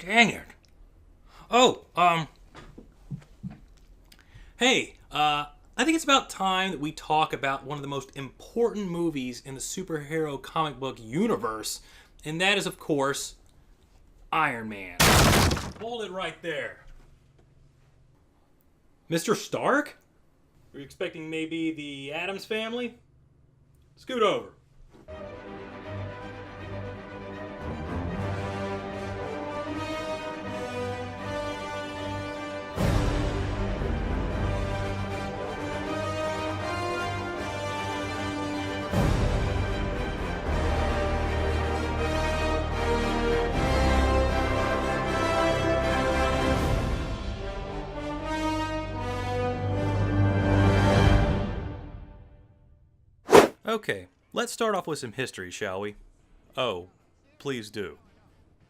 Dang it. Oh, hey, I think it's about time that we talk about one of the most important movies in the superhero comic book universe, and that is, of course, Iron Man. Hold it right there. Mr. Stark? Were you expecting maybe the Addams family? Scoot over. Okay, let's start off with some history, shall we? Oh, please do.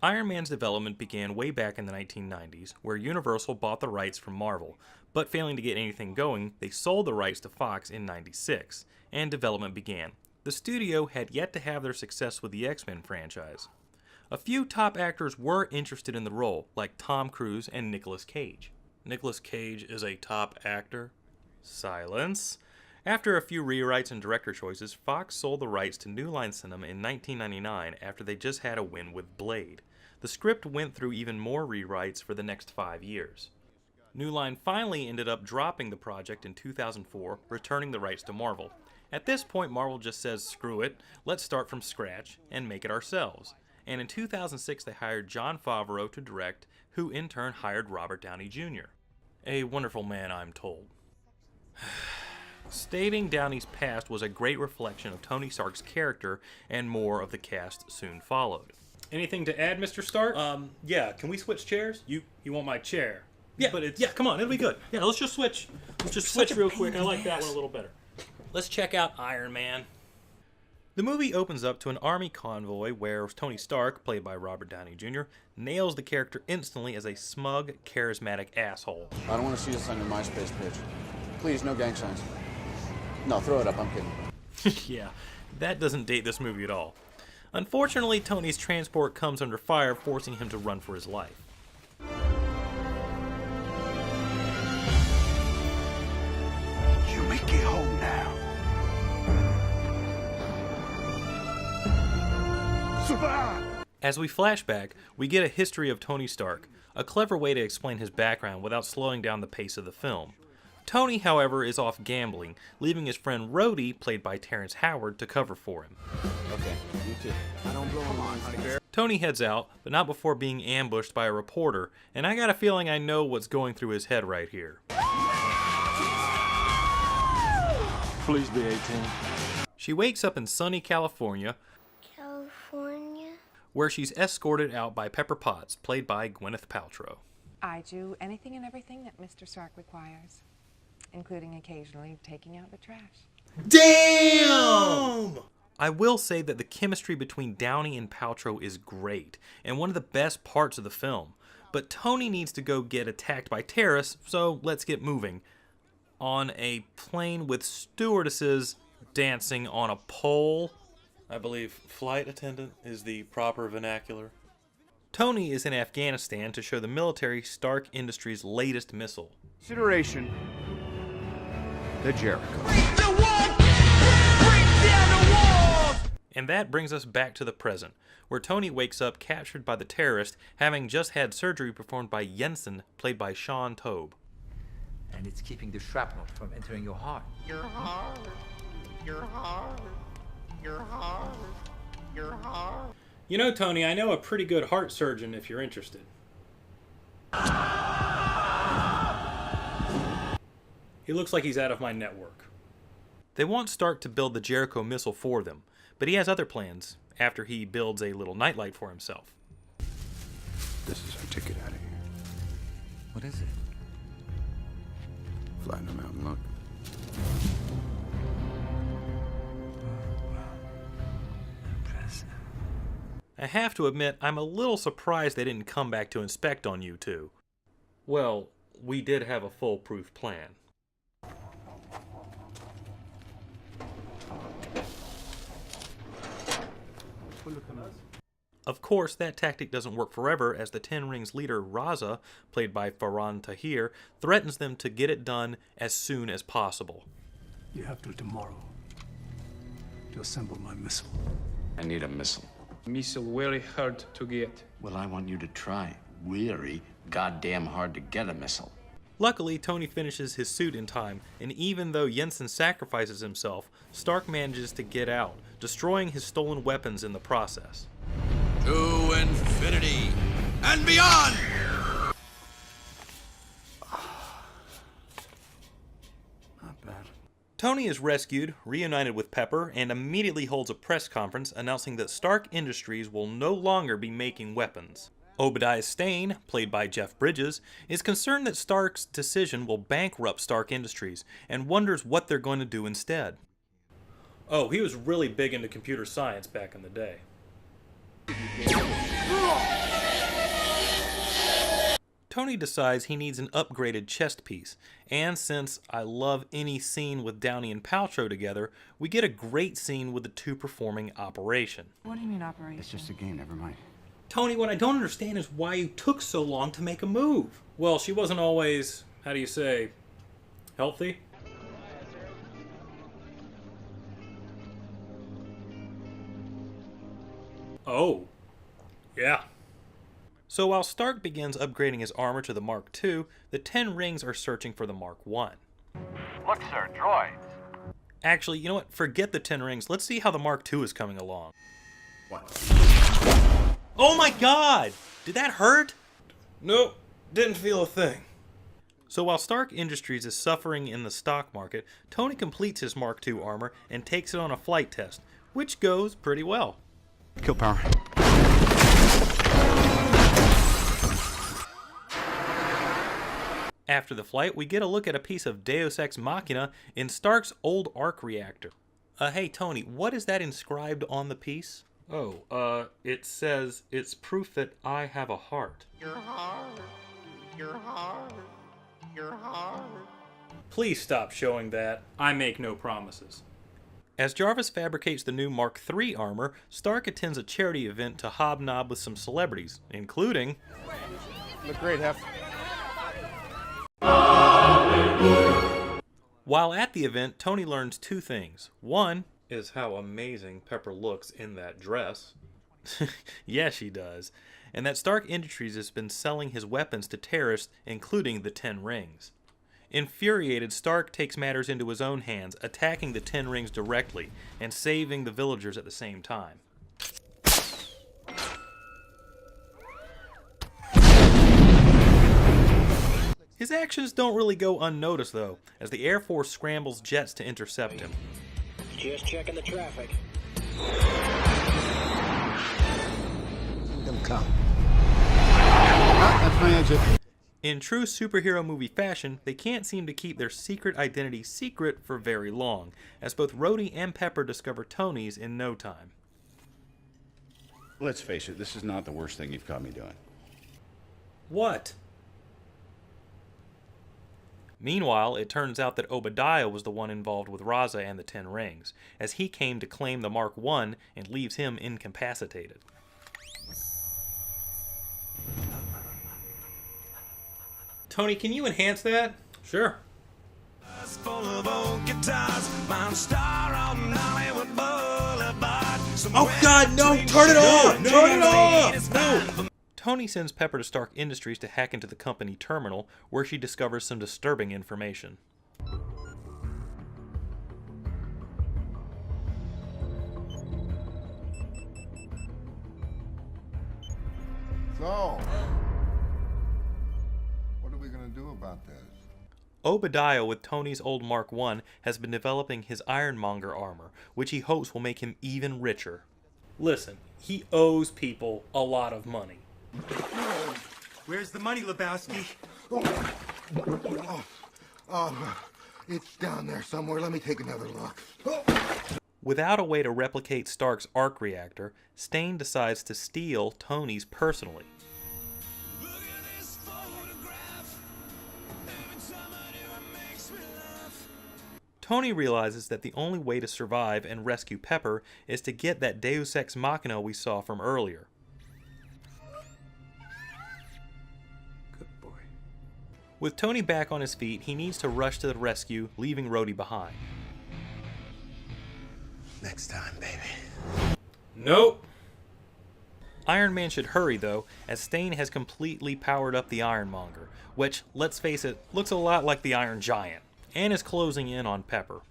Iron Man's development began way back in the 1990s, where Universal bought the rights from Marvel, but failing to get anything going, they sold the rights to Fox in '96, and development began. The studio had yet to have their success with the X-Men franchise. A few top actors were interested in the role, like Tom Cruise and Nicolas Cage. Nicolas Cage is a top actor? Silence. After a few rewrites and director choices, Fox sold the rights to New Line Cinema in 1999 after they just had a win with Blade. The script went through even more rewrites for the next 5 years. New Line finally ended up dropping the project in 2004, returning the rights to Marvel. At this point, Marvel just says, screw it, let's start from scratch and make it ourselves. And in 2006, they hired Jon Favreau to direct, who in turn hired Robert Downey Jr. A wonderful man, I'm told. Stating Downey's past was a great reflection of Tony Stark's character, and more of the cast soon followed. Anything to add, Mr. Stark? Yeah, can we switch chairs? You want my chair? Yeah, but it's... yeah, come on, it'll be good. Yeah, let's just switch. Let's just switch real quick. I like that one a little better. Let's check out Iron Man. The movie opens up to an army convoy where Tony Stark, played by Robert Downey Jr., nails the character instantly as a smug, charismatic asshole. I don't want to see this on your MySpace page. Please, no gang signs. No, throw it up, I'm kidding. Yeah, that doesn't date this movie at all. Unfortunately, Tony's transport comes under fire, forcing him to run for his life. You make it home now. Survive! As we flash back, we get a history of Tony Stark, a clever way to explain his background without slowing down the pace of the film. Tony, however, is off gambling, leaving his friend Rhodey, played by Terrence Howard, to cover for him. Okay, you too. I don't blow on honey bear. Tony heads out, but not before being ambushed by a reporter, and I got a feeling I know what's going through his head right here. Please be 18. She wakes up in sunny California, where she's escorted out by Pepper Potts, played by Gwyneth Paltrow. I do anything and everything that Mr. Stark requires, including occasionally taking out the trash. Damn! I will say that the chemistry between Downey and Paltrow is great, and one of the best parts of the film. But Tony needs to go get attacked by terrorists, so let's get moving. On a plane with stewardesses dancing on a pole. I believe flight attendant is the proper vernacular. Tony is in Afghanistan to show the military Stark Industries' latest missile. Consideration. The Jericho. And that brings us back to the present, where Tony wakes up captured by the terrorist, having just had surgery performed by Jensen, played by Sean Tobe. And it's keeping the shrapnel from entering your heart. Your heart, your heart, your heart, your heart. You know, Tony, I know a pretty good heart surgeon if you're interested. He looks like he's out of my network. They want Stark to build the Jericho missile for them, but he has other plans after he builds a little nightlight for himself. This is our ticket out of here. What is it? Flying the mountain look. Impressive. I have to admit, I'm a little surprised they didn't come back to inspect on you two. Well, we did have a foolproof plan. Of course, that tactic doesn't work forever, as the Ten Rings leader Raza, played by Farhan Tahir, threatens them to get it done as soon as possible. You have till tomorrow to assemble my missile. I need a missile. Missile very hard to get. Well, I want you to try. Very goddamn hard to get a missile. Luckily, Tony finishes his suit in time, and even though Jensen sacrifices himself, Stark manages to get out, destroying his stolen weapons in the process. To infinity and beyond! Not bad. Tony is rescued, reunited with Pepper, and immediately holds a press conference announcing that Stark Industries will no longer be making weapons. Obadiah Stane, played by Jeff Bridges, is concerned that Stark's decision will bankrupt Stark Industries and wonders what they're going to do instead. Oh, he was really big into computer science back in the day. Tony decides he needs an upgraded chest piece, and since I love any scene with Downey and Paltrow together, we get a great scene with the two performing Operation. What do you mean operation? It's just a game, never mind. Tony, what I don't understand is why you took so long to make a move. Well, she wasn't always, how do you say, healthy? Oh, yeah. So while Stark begins upgrading his armor to the Mark II, the Ten Rings are searching for the Mark I. Look, sir, droids. Actually, you know what? Forget the Ten Rings. Let's see how the Mark II is coming along. What? Oh my god! Did that hurt? Nope, didn't feel a thing. So while Stark Industries is suffering in the stock market, Tony completes his Mark II armor and takes it on a flight test, which goes pretty well. Kill power. After the flight, we get a look at a piece of Deus Ex Machina in Stark's old arc reactor. Hey Tony, what is that inscribed on the piece? Oh, it says, it's proof that I have a heart. Your heart. Your heart. Your heart. Please stop showing that. I make no promises. As Jarvis fabricates the new Mark III armor, Stark attends a charity event to hobnob with some celebrities, including... Look great, Hef. While at the event, Tony learns two things. One is how amazing Pepper looks in that dress. Yes, she does. And that Stark Industries has been selling his weapons to terrorists, including the Ten Rings. Infuriated, Stark takes matters into his own hands, attacking the Ten Rings directly and saving the villagers at the same time. His actions don't really go unnoticed, though, as the Air Force scrambles jets to intercept him. Just checking the traffic. Them come. That's my exit. In true superhero movie fashion, they can't seem to keep their secret identity secret for very long, as both Rhodey and Pepper discover Tony's in no time. Let's face it, this is not the worst thing you've caught me doing. What? Meanwhile, it turns out that Obadiah was the one involved with Raza and the Ten Rings, as he came to claim the Mark I and leaves him incapacitated. Tony, can you enhance that? Sure. Oh god, no! Turn it on! Turn it off! No! Tony sends Pepper to Stark Industries to hack into the company terminal, where she discovers some disturbing information. So, what are we going to do about this? Obadiah, with Tony's old Mark I, has been developing his Ironmonger armor, which he hopes will make him even richer. Listen, he owes people a lot of money. Where's the money, Lebowski? It's down there somewhere. Let me take another look. Without a way to replicate Stark's arc reactor, Stane decides to steal Tony's personally. Tony realizes that the only way to survive and rescue Pepper is to get that Deus Ex Machina we saw from earlier. With Tony back on his feet, he needs to rush to the rescue, leaving Rhodey behind. Next time, baby. Nope. Iron Man should hurry though, as Stane has completely powered up the Ironmonger, which, let's face it, looks a lot like the Iron Giant, and is closing in on Pepper.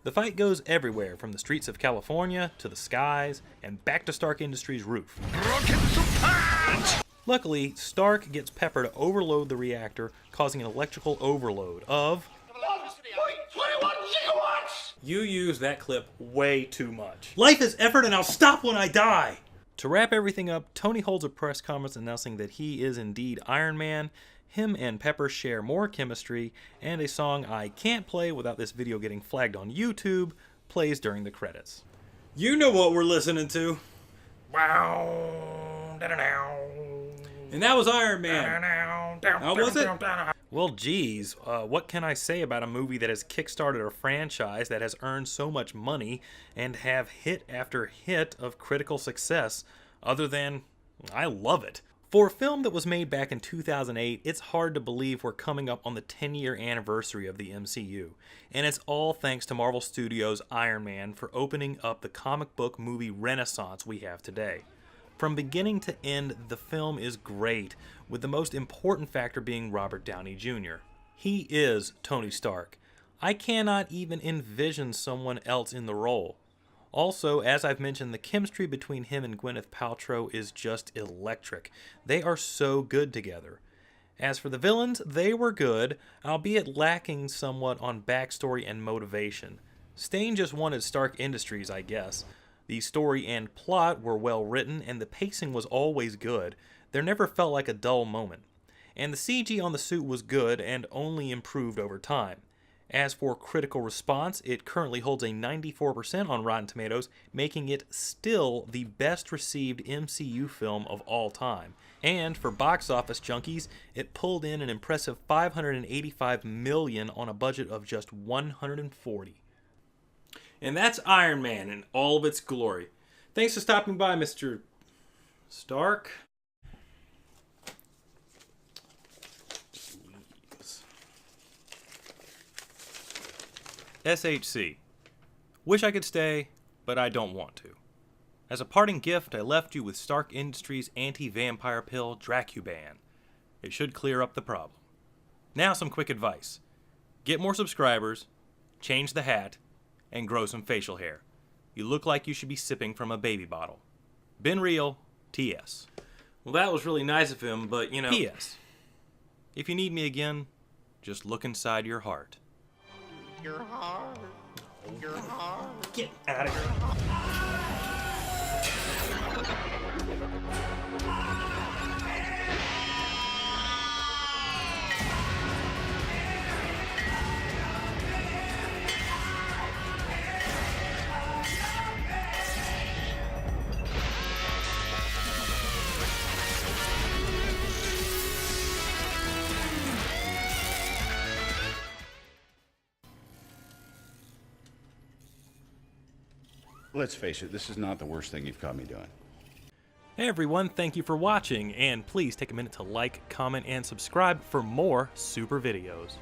The fight goes everywhere, from the streets of California to the skies and back to Stark Industries' roof. Luckily, Stark gets Pepper to overload the reactor, causing an electrical overload of 21 gigawatts! You use that clip way too much. Life is effort and I'll stop when I die! To wrap everything up, Tony holds a press conference announcing that he is indeed Iron Man. Him and Pepper share more chemistry, and a song I can't play without this video getting flagged on YouTube plays during the credits. You know what we're listening to. And that was Iron Man. How was it? Well, geez, what can I say about a movie that has kickstarted a franchise that has earned so much money and have hit after hit of critical success, other than I love it. For a film that was made back in 2008, it's hard to believe we're coming up on the 10-year anniversary of the MCU, and it's all thanks to Marvel Studios' Iron Man for opening up the comic book movie renaissance we have today. From beginning to end, the film is great, with the most important factor being Robert Downey Jr. He is Tony Stark. I cannot even envision someone else in the role. Also, as I've mentioned, the chemistry between him and Gwyneth Paltrow is just electric. They are so good together. As for the villains, they were good, albeit lacking somewhat on backstory and motivation. Stane just wanted Stark Industries, I guess. The story and plot were well written, and the pacing was always good. There never felt like a dull moment. And the CG on the suit was good and only improved over time. As for critical response, it currently holds a 94% on Rotten Tomatoes, making it still the best received MCU film of all time. And for box office junkies, it pulled in an impressive $585 million on a budget of just $140. And that's Iron Man in all of its glory. Thanks for stopping by, Mr. Stark. SHC. Wish I could stay, but I don't want to. As a parting gift, I left you with Stark Industries' anti-vampire pill, Dracuban. It should clear up the problem. Now some quick advice. Get more subscribers, change the hat, and grow some facial hair. You look like you should be sipping from a baby bottle. Been real, TS. Well, that was really nice of him, but you know... PS. If you need me again, just look inside your heart. Your heart. Your heart. Get out of here. Let's face it, this is not the worst thing you've caught me doing. Hey everyone, thank you for watching, and please take a minute to like, comment, and subscribe for more super videos.